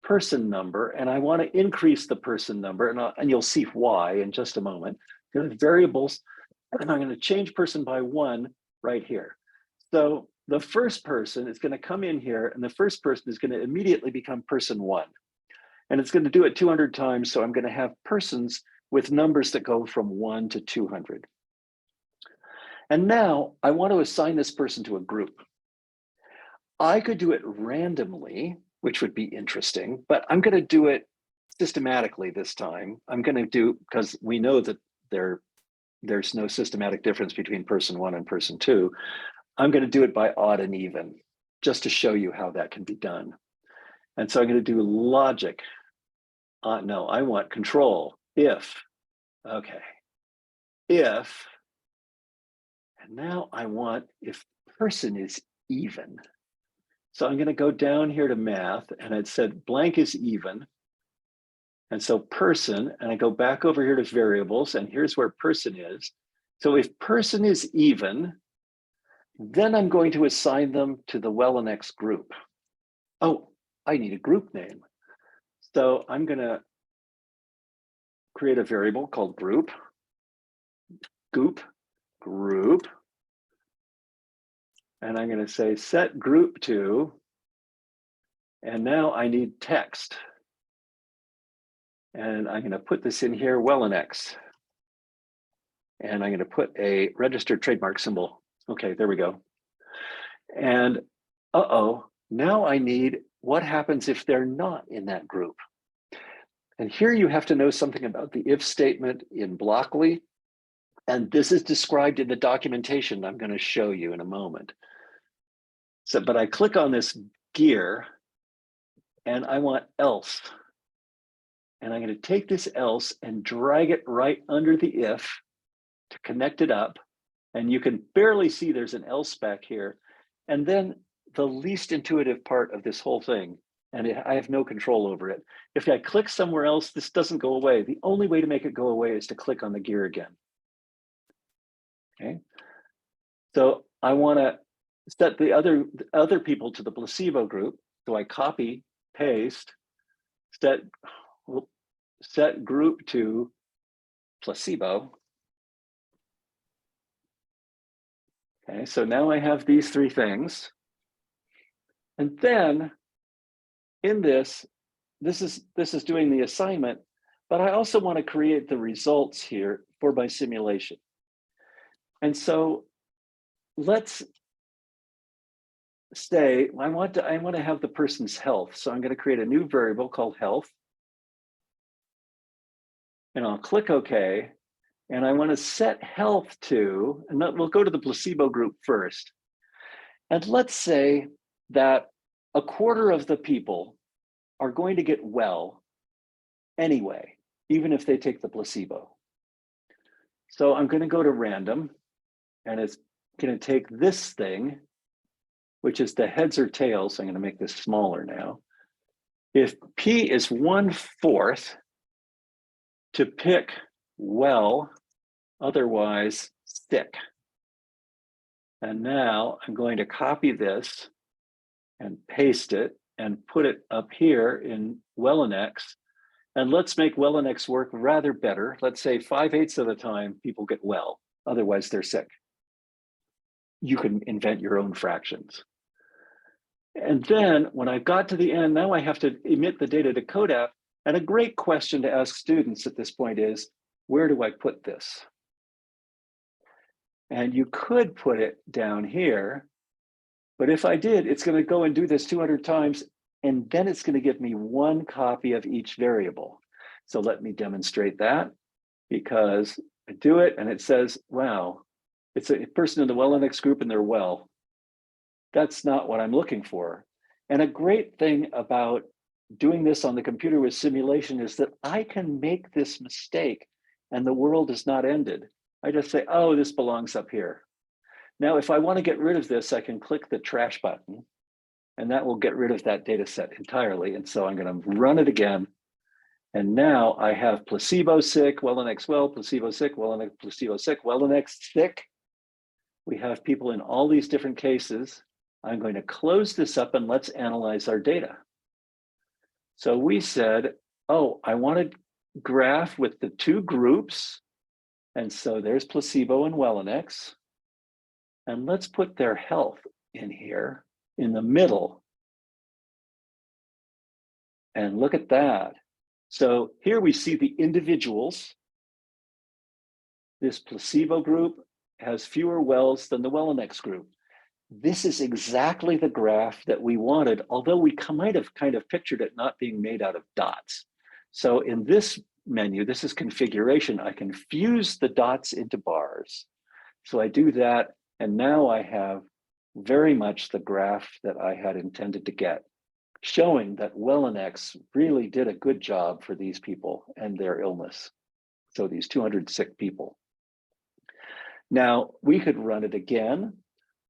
[SPEAKER 2] person number, and I want to increase the person number, and you'll see why in just a moment. Go to variables, and I'm going to change person by 1 right here. So the first person is going to come in here, and the first person is going to immediately become person 1. And it's going to do it 200 times, so I'm going to have persons with numbers that go from 1 to 200. And now I want to assign this person to a group. I could do it randomly, which would be interesting, but I'm going to do it systematically this time. I'm going to do, because we know that there's no systematic difference between person 1 and person 2. I'm going to do it by odd and even, just to show you how that can be done. And so I'm going to do logic. No, I want control. If, okay, if, and now I want if person is even. So I'm going to go down here to math, and it said blank is even. And so person, and I go back over here to variables, and here's where person is. So if person is even, then I'm going to assign them to the Wellnex group. Oh, I need a group name. So I'm going to create a variable called group, group. And I'm going to say set group to, and now I need text. And I'm going to put this in here, Wellnex. And I'm going to put a registered trademark symbol. Okay, there we go. And now I need what happens if they're not in that group. And here you have to know something about the if statement in Blockly. And this is described in the documentation I'm going to show you in a moment. So, but I click on this gear, and I want else. And I'm going to take this else and drag it right under the if to connect it up. And you can barely see there's an else back here. And then the least intuitive part of this whole thing, and I have no control over it. If I click somewhere else, this doesn't go away. The only way to make it go away is to click on the gear again. Okay. So I want to set the other people to the placebo group. So I copy, paste, set group to placebo. Okay, so now I have these 3 things. And then in this is doing the assignment, but I also want to create the results here for my simulation. And so let's say I want to have the person's health. So I'm going to create a new variable called health. And I'll click OK. And I want to set health to, and we'll go to the placebo group first. And let's say that 1/4 of the people are going to get well anyway, even if they take the placebo. So I'm going to go to random, and it's going to take this thing, which is the heads or tails. So I'm going to make this smaller now. If P is 1/4, to pick well, otherwise sick. And now I'm going to copy this and paste it and put it up here in Wellinex. And let's make Wellinex work rather better. Let's say 5/8 of the time people get well, otherwise they're sick. You can invent your own fractions. And then when I got to the end, now I have to emit the data to CODAP. And a great question to ask students at this point is, where do I put this? And you could put it down here, but if I did, it's going to go and do this 200 times, and then it's going to give me one copy of each variable. So let me demonstrate that, because I do it and it says, wow, it's a person in the Wellinex group and they're well. That's not what I'm looking for. And a great thing about doing this on the computer with simulation is that I can make this mistake and the world is not ended. I just say, oh, this belongs up here. Now, if I want to get rid of this, I can click the trash button and that will get rid of that data set entirely. And so I'm going to run it again. And now I have placebo sick, Wellinex well, placebo sick, Wellinex, placebo sick, Wellinex sick. We have people in all these different cases. I'm going to close this up and let's analyze our data. So we said, oh, I want a graph with the two groups. And so there's placebo and Wellinex. And let's put their health in here in the middle. And look at that. So here we see the individuals. This placebo group has fewer wells than the Wellinex group. This is exactly the graph that we wanted, although we might have kind of pictured it not being made out of dots. So in this menu, this is configuration, I can fuse the dots into bars. So I do that, and now I have very much the graph that I had intended to get, showing that Wellinex really did a good job for these people and their illness. So these 200 sick people. Now, we could run it again.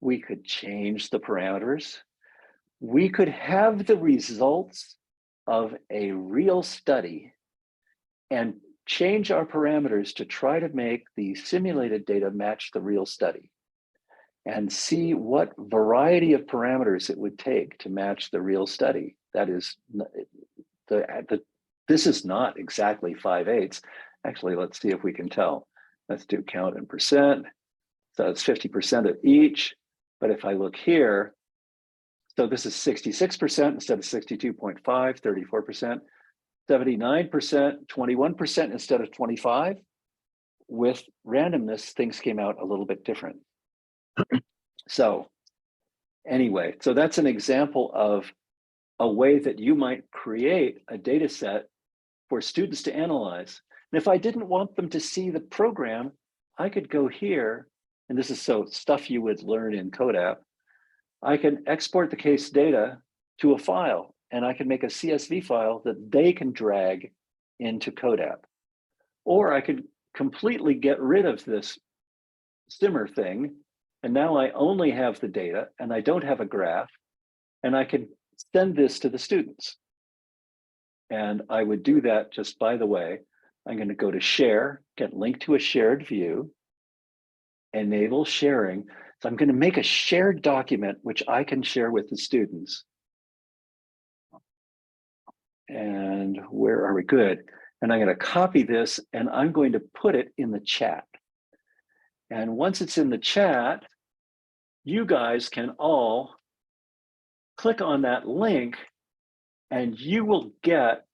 [SPEAKER 2] We could change the parameters. We could have the results of a real study and change our parameters to try to make the simulated data match the real study and see what variety of parameters it would take to match the real study. That is, this is not exactly 5/8. Actually, let's see if we can tell. Let's do count in percent. So it's 50% of each. But if I look here, so this is 66% instead of 62.5, 34%, 79%, 21% instead of 25. With randomness, things came out a little bit different. So anyway, so that's an example of a way that you might create a data set for students to analyze. And if I didn't want them to see the program, I could go here, and this is so stuff you would learn in CODAP. I can export the case data to a file, and I can make a CSV file that they can drag into CODAP. Or I could completely get rid of this simmer thing, and now I only have the data, and I don't have a graph, and I can send this to the students. And I would do that just by the way. I'm going to go to share, get linked to a shared view, enable sharing. So I'm going to make a shared document, which I can share with the students. And where are we? Good. And I'm going to copy this and I'm going to put it in the chat. And once it's in the chat, you guys can all click on that link and you will get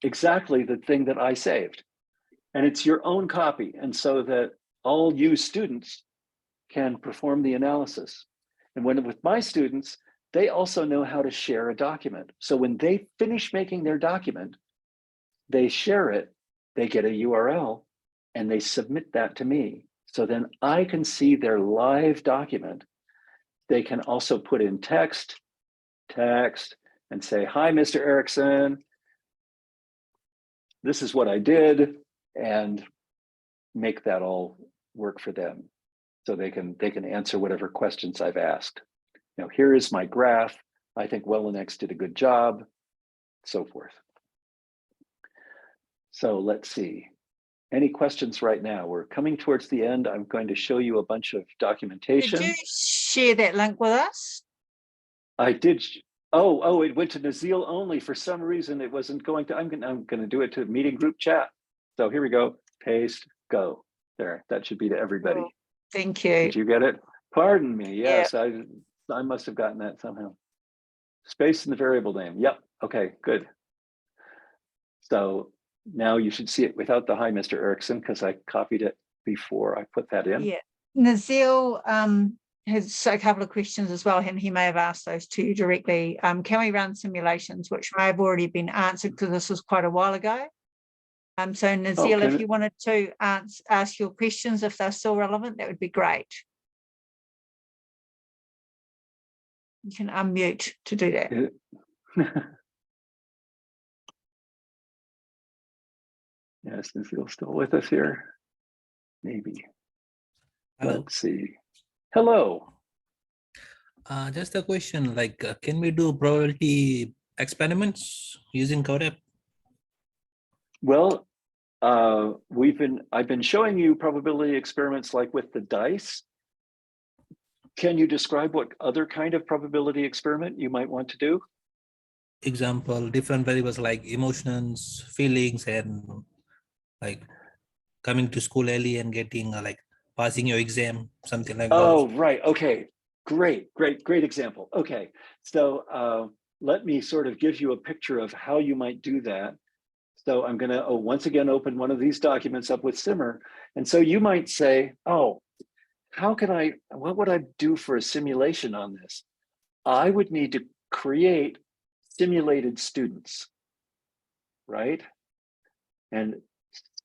[SPEAKER 2] exactly the thing that I saved. And it's your own copy. And so that all you students can perform the analysis. And when with my students, they also know how to share a document. So when they finish making their document, they share it, they get a URL, and they submit that to me. So then I can see their live document. They can also put in text, and say, hi, Mr. Erickson. This is what I did, and make that all work for them. So they can answer whatever questions I've asked. Now, here is my graph. I think Wellinex did a good job, so forth. So let's see. Any questions right now? We're coming towards the end. I'm going to show you a bunch of documentation.
[SPEAKER 4] Did you share that link with us?
[SPEAKER 2] I did. Oh, it went to Nazil only. For some reason, it wasn't going to. I'm going to do it to meeting group chat. So here we go. Paste, go. There. That should be to everybody.
[SPEAKER 4] Oh, thank you.
[SPEAKER 2] Did you get it? Pardon me. Yes, I must have gotten that somehow. Space in the variable name. Yep. Okay, good. So now you should see it without the hi, Mr. Erickson, because I copied it before I put that in.
[SPEAKER 4] Yeah. Nazil has a couple of questions as well, and he may have asked those to you directly. Can we run simulations, which may have already been answered because this was quite a while ago? So Nazil, if you wanted to ask your questions, if they're still relevant, that would be great. You can unmute to do that.
[SPEAKER 2] Yes, Nazil's still with us here. Maybe.
[SPEAKER 6] Hello.
[SPEAKER 2] Let's see. Hello.
[SPEAKER 6] Just a question, like, can we do probability experiments using CODAP?
[SPEAKER 2] Well, I've been showing you probability experiments like with the dice. Can you describe what other kind of probability experiment you might want to do?
[SPEAKER 6] Example, different variables like emotions, feelings, and like coming to school early and getting like passing your exam, something like
[SPEAKER 2] Oh,
[SPEAKER 6] those.
[SPEAKER 2] right. Okay. Great example. Okay. So let me sort of give you a picture of how you might do that. So I'm going to once again open one of these documents up with Simmer. And so you might say, oh, what would I do for a simulation on this? I would need to create simulated students, right? And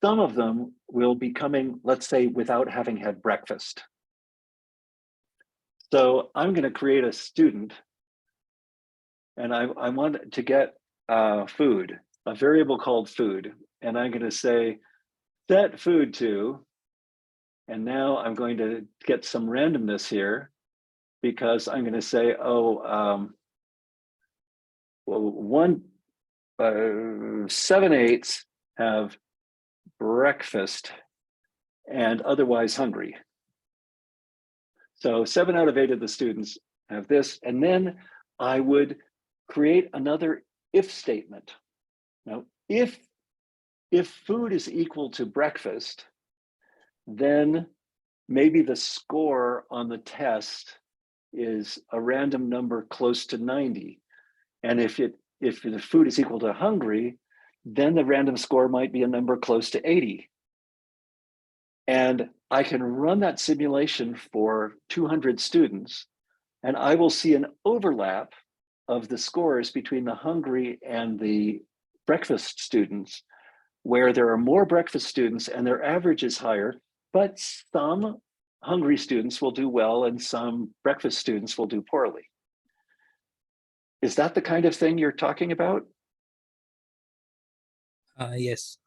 [SPEAKER 2] some of them will be coming, let's say, without having had breakfast. So I'm going to create a student, and I want to get food, a variable called food, and I'm going to say set food to, and now I'm going to get some randomness here because I'm going to say, oh, well, 7/8 have breakfast and otherwise hungry. So 7 out of 8 of the students have this, and then I would create another if statement. Now, if food is equal to breakfast, then maybe the score on the test is a random number close to 90. And if the food is equal to hungry, then the random score might be a number close to 80. And I can run that simulation for 200 students, and I will see an overlap of the scores between the hungry and the breakfast students, where there are more breakfast students and their average is higher, but some hungry students will do well and some breakfast students will do poorly. Is that the kind of thing you're talking about?
[SPEAKER 6] Yes.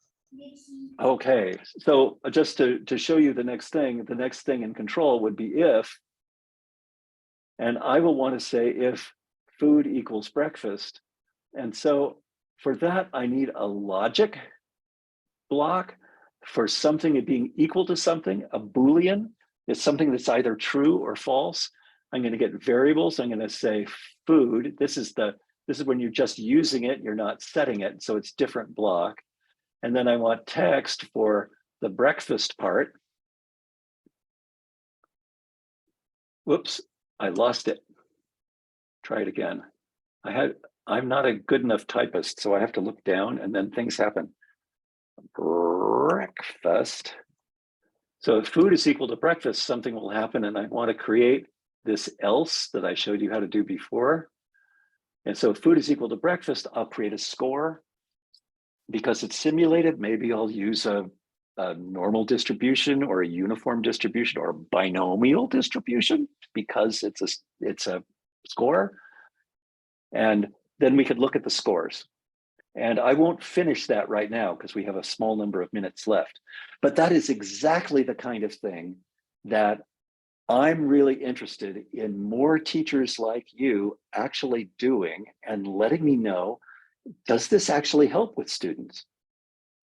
[SPEAKER 2] Okay, so just to show you the next thing in control would be if, and I will want to say if food equals breakfast. And so for that, I need a logic block for something being equal to something. A Boolean is something that's either true or false. I'm going to get variables. I'm going to say food. This is when you're just using it, you're not setting it, so it's different block. And then I want text for the breakfast part. Whoops, I lost it. Try it again. I'm not a good enough typist, so I have to look down and then things happen. Breakfast. So if food is equal to breakfast, something will happen, and I want to create this else that I showed you how to do before. And so if food is equal to breakfast, I'll create a score. Because it's simulated, maybe I'll use a normal distribution or a uniform distribution or a binomial distribution because it's a score. And then we could look at the scores. And I won't finish that right now because we have a small number of minutes left. But that is exactly the kind of thing that I'm really interested in more teachers like you actually doing and letting me know, does this actually help with students?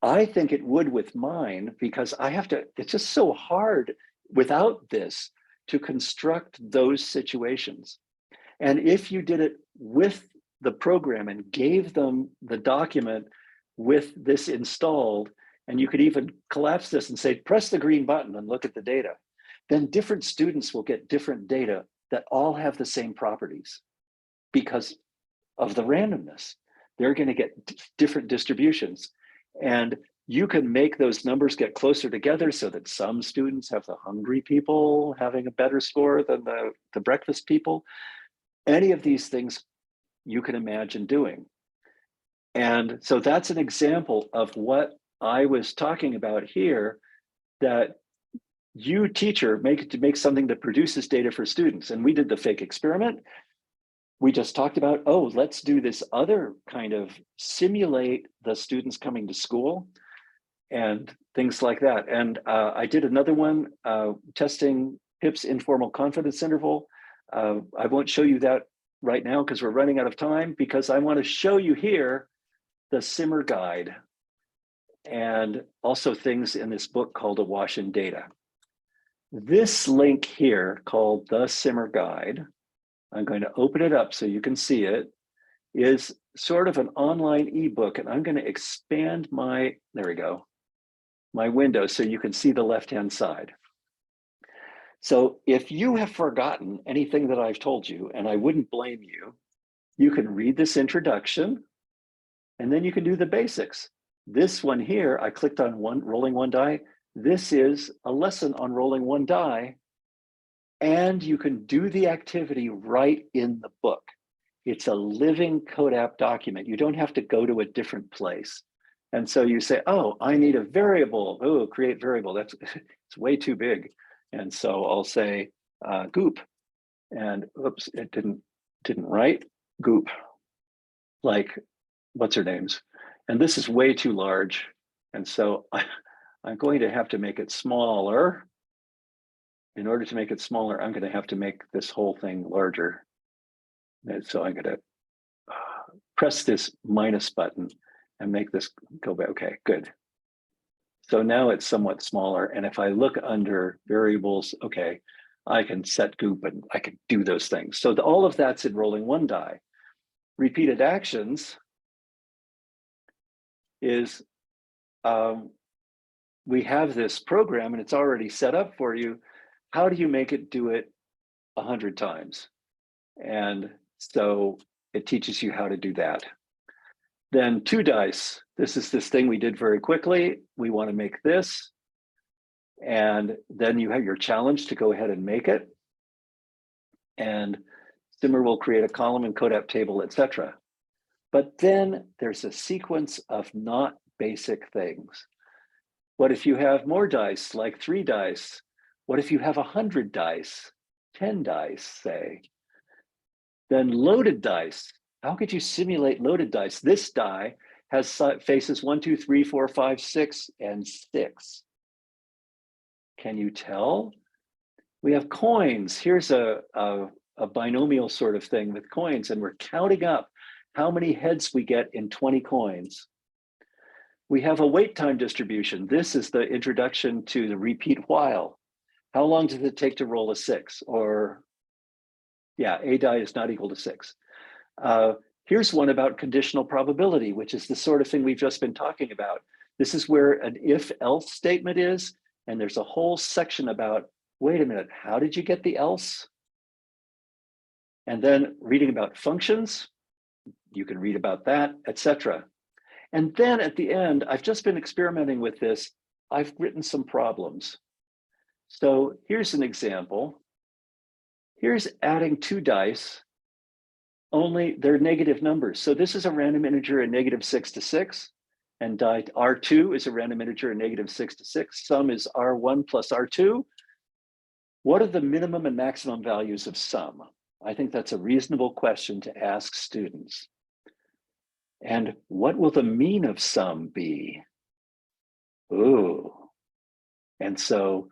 [SPEAKER 2] I think it would with mine, because I have to, it's just so hard without this to construct those situations. And if you did it with the program and gave them the document with this installed, and you could even collapse this and say, press the green button and look at the data, then different students will get different data that all have the same properties because of the randomness. They're going to get different distributions. And you can make those numbers get closer together so that some students have the hungry people having a better score than the breakfast people. Any of these things you can imagine doing. And so that's an example of what I was talking about here, that you, teacher, make something that produces data for students. And we did the fake experiment. We just talked about, oh, let's do this other kind of simulate the students coming to school and things like that. And I did another one testing PIP's informal confidence interval. I won't show you that right now because we're running out of time, because I want to show you here the Simmer guide and also things in this book called Awash in Data. This link here called the Simmer guide, I'm going to open it up so you can see it, is sort of an online ebook, and I'm going to expand my, there we go, my window so you can see the left-hand side. So if you have forgotten anything that I've told you, and I wouldn't blame you, you can read this introduction, and then you can do the basics. This one here, I clicked on rolling one die. This is a lesson on rolling one die, and you can do the activity right in the book. It's a living CODAP document. You don't have to go to a different place. And so you say, oh, I need a variable. Oh, create variable. That's it's way too big. And so I'll say goop. And oops, it didn't write goop. Like, what's her name's? And this is way too large. And so I'm going to have to make it smaller. In order to make it smaller, I'm going to have to make this whole thing larger. And so I'm going to press this minus button and make this go back. Okay, good. So now it's somewhat smaller. And if I look under variables, okay, I can set goop and I can do those things. So all of that's in rolling one die. Repeated actions is we have this program and it's already set up for you. How do you make it do it 100 times? And so it teaches you how to do that. Then 2 dice. This is this thing we did very quickly. We want to make this. And then you have your challenge to go ahead and make it. And Simmer will create a column and CODAP table, etc. But then there's a sequence of not basic things. What if you have more dice, like 3 dice? What if you have 100 dice, 10 dice, say? Then loaded dice. How could you simulate loaded dice? This die has faces 1, 2, 3, 4, 5, 6, and 6. Can you tell? We have coins. Here's a binomial sort of thing with coins, and we're counting up how many heads we get in 20 coins. We have a wait time distribution. This is the introduction to the repeat while. How long does it take to roll a 6? Or, yeah, a die is not equal to 6. Here's one about conditional probability, which is the sort of thing we've just been talking about. This is where an if-else statement is, and there's a whole section about, wait a minute, how did you get the else? And then reading about functions, you can read about that, etc. And then at the end, I've just been experimenting with this. I've written some problems. So here's an example. Here's adding 2 dice, only they're negative numbers. So this is a random integer in -6 to 6, and die R2 is a random integer in -6 to 6. Sum is R1 plus R2. What are the minimum and maximum values of sum? I think that's a reasonable question to ask students. And what will the mean of sum be? Ooh. And so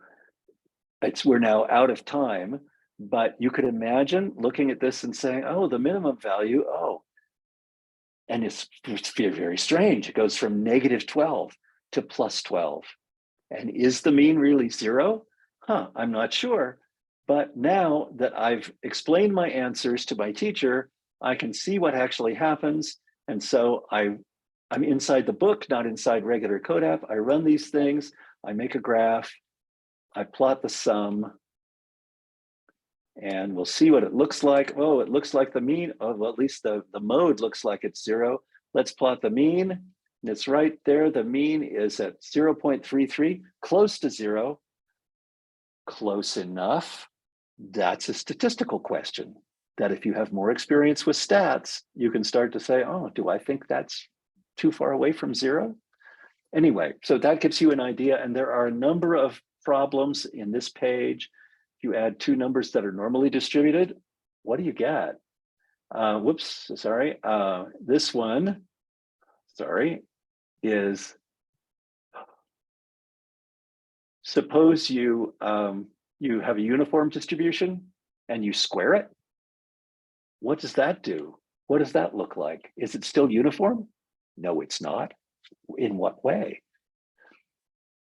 [SPEAKER 2] we're now out of time, but you could imagine looking at this and saying, oh, the minimum value, oh, and it's very strange. It goes from -12 to +12. And is the mean really 0? I'm not sure. But now that I've explained my answers to my teacher, I can see what actually happens. And so I'm inside the book, not inside regular CODAP. I run these things, I make a graph, I plot the sum, and we'll see what it looks like. Oh, it looks like the mean. Oh, well, at least the mode looks like it's 0. Let's plot the mean. And it's right there. The mean is at 0.33, close to 0. Close enough. That's a statistical question that if you have more experience with stats, you can start to say, oh, do I think that's too far away from 0? Anyway, so that gives you an idea. And there are a number of problems in this page. If you add 2 numbers that are normally distributed, what do you get? Whoops, sorry. This one, sorry, is suppose you you have a uniform distribution and you square it. What does that do? What does that look like? Is it still uniform? No, it's not. In what way?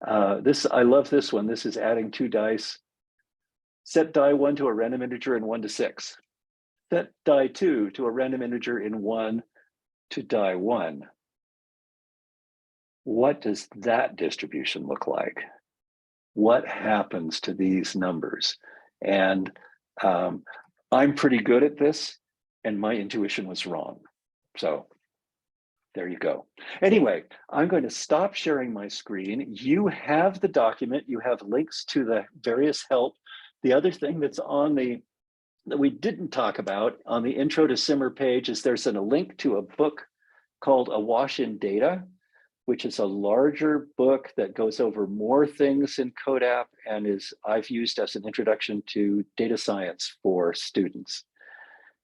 [SPEAKER 2] I love this one. This is adding 2 dice. Set die 1 to a random integer in 1 to 6. Set die 2 to a random integer in 1 to die 1. What does that distribution look like? What happens to these numbers? And I'm pretty good at this, and my intuition was wrong. So there you go. Anyway, I'm going to stop sharing my screen. You have the document, you have links to the various help. The other thing that's on that we didn't talk about on the Intro to Simmer page is there's a link to a book called Awash in Data, which is a larger book that goes over more things in CODAP and I've used as an introduction to data science for students.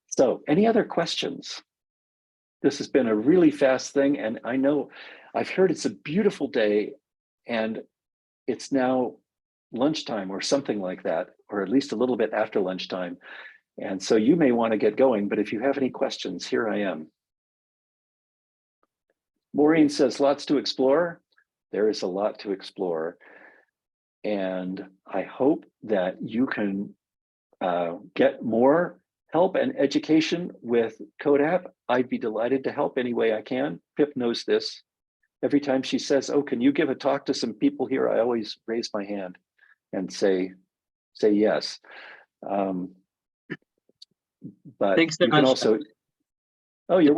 [SPEAKER 2] So any other questions? This has been a really fast thing, and I know I've heard it's a beautiful day and it's now lunchtime or something like that, or at least a little bit after lunchtime. And so you may want to get going, but if you have any questions, here I am. Maureen says, lots to explore. There is a lot to explore. And I hope that you can get more help and education with CODAP. I'd be delighted to help any way I can. Pip knows this. Every time she says, oh, can you give a talk to some people here? I always raise my hand and say yes. But
[SPEAKER 1] Thanks so
[SPEAKER 2] you can
[SPEAKER 1] much.
[SPEAKER 2] also, oh, you're